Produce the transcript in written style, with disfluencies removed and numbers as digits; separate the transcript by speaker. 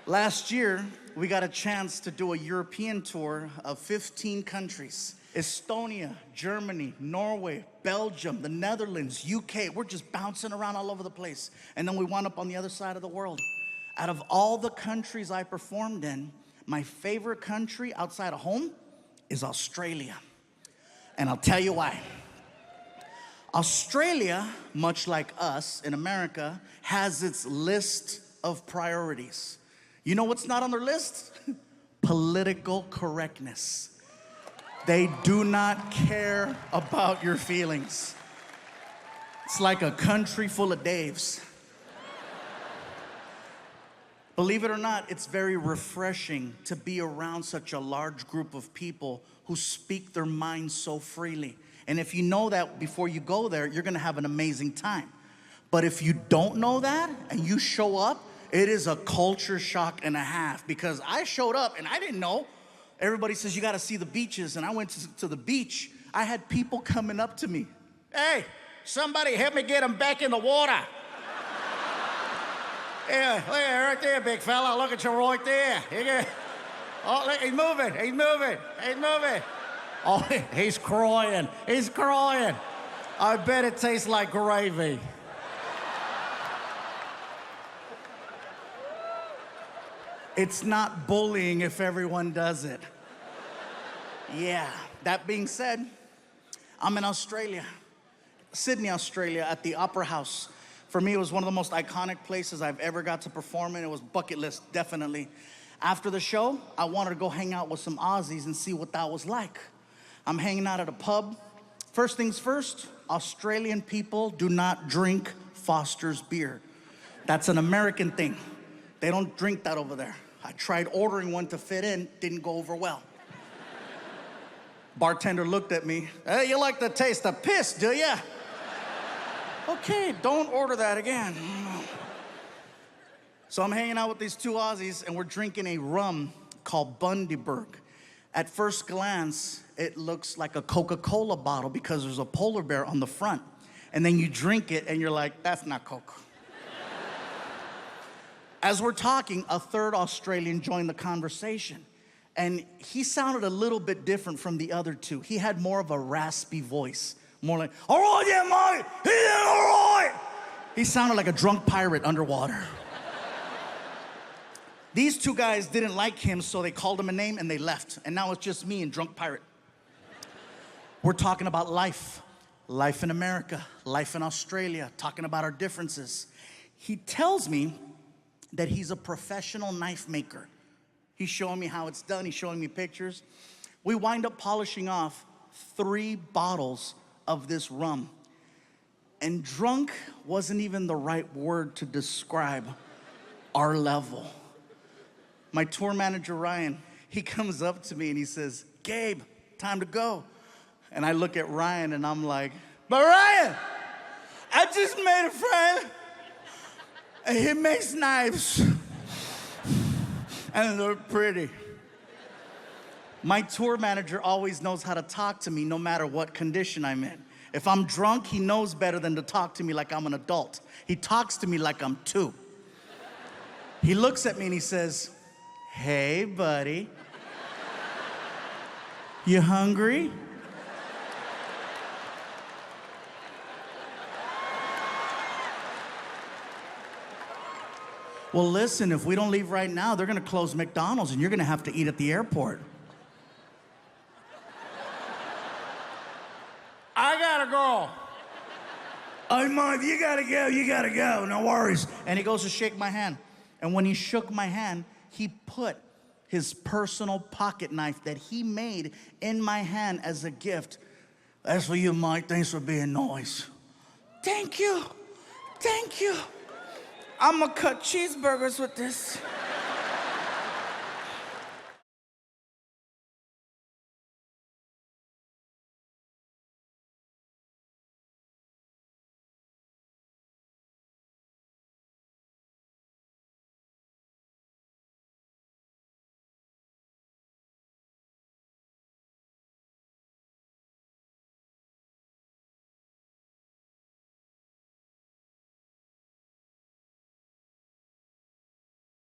Speaker 1: Last year, we got a chance to do a European tour of 15 countries. Estonia, Germany, Norway, Belgium, the Netherlands, UK. We're just bouncing around all over the place. And then we wound up on the other side of the world. Out of all the countries I performed in, my favorite country outside of home is Australia. And I'll tell you why. Australia, much like us in America, has its list of priorities. You know what's not on their list? Political correctness. They do not care about your feelings. It's like a country full of Daves. Believe it or not, it's very refreshing to be around such a large group of people who speak their minds so freely. And if you know that before you go there, you're gonna have an amazing time. But if you don't know that and you show up, it is a culture shock and a half, because I showed up and I didn't know. Everybody says you gotta see the beaches, and I went to the beach. I had people coming up to me. Hey, somebody help me get him back in the water. Yeah, right there, big fella. Look at you right there. Oh, look, he's moving. Oh, he's crying. I bet it tastes like gravy. It's not bullying if everyone does it. Yeah, that being said, I'm in Australia, Sydney, Australia, at the Opera House. For me, it was one of the most iconic places I've ever got to perform in. It was bucket list, definitely. After the show, I wanted to go hang out with some Aussies and see what that was like. I'm hanging out at a pub. First things first, Australian people do not drink Foster's beer. That's an American thing. They don't drink that over there. I tried ordering one to fit in, didn't go over well. Bartender looked at me. Hey, you like the taste of piss, do ya? Okay, don't order that again. So I'm hanging out with these two Aussies, and we're drinking a rum called Bundaberg. At first glance, it looks like a Coca-Cola bottle because there's a polar bear on the front. And then you drink it, and you're like, that's not Coke. As we're talking, a third Australian joined the conversation. And he sounded a little bit different from the other two. He had more of a raspy voice. More like, all right, yeah, mate, yeah, all right. He sounded like a drunk pirate underwater. These two guys didn't like him, so they called him a name and they left. And now it's just me and drunk pirate. We're talking about life. Life in America, life in Australia, talking about our differences. He tells me that he's a professional knife maker. He's showing me how it's done. He's showing me pictures. We wind up polishing off 3 bottles of this rum. And drunk wasn't even the right word to describe our level. My tour manager, Ryan, he comes up to me and he says, Gabe, time to go. And I look at Ryan and I'm like, but Ryan, I just made a friend. And he makes knives. And they're pretty. My tour manager always knows how to talk to me no matter what condition I'm in. If I'm drunk, he knows better than to talk to me like I'm an adult. He talks to me like I'm 2. He looks at me and he says, hey, buddy. You hungry? Well, listen, if we don't leave right now, they're gonna close McDonald's and you're gonna have to eat at the airport. I gotta go. Oh, Mom, you gotta go, no worries. And he goes to shake my hand. And when he shook my hand, he put his personal pocket knife that he made in my hand as a gift. That's for you, Mike. Thanks for being nice. Thank you. I'm gonna cut cheeseburgers with this.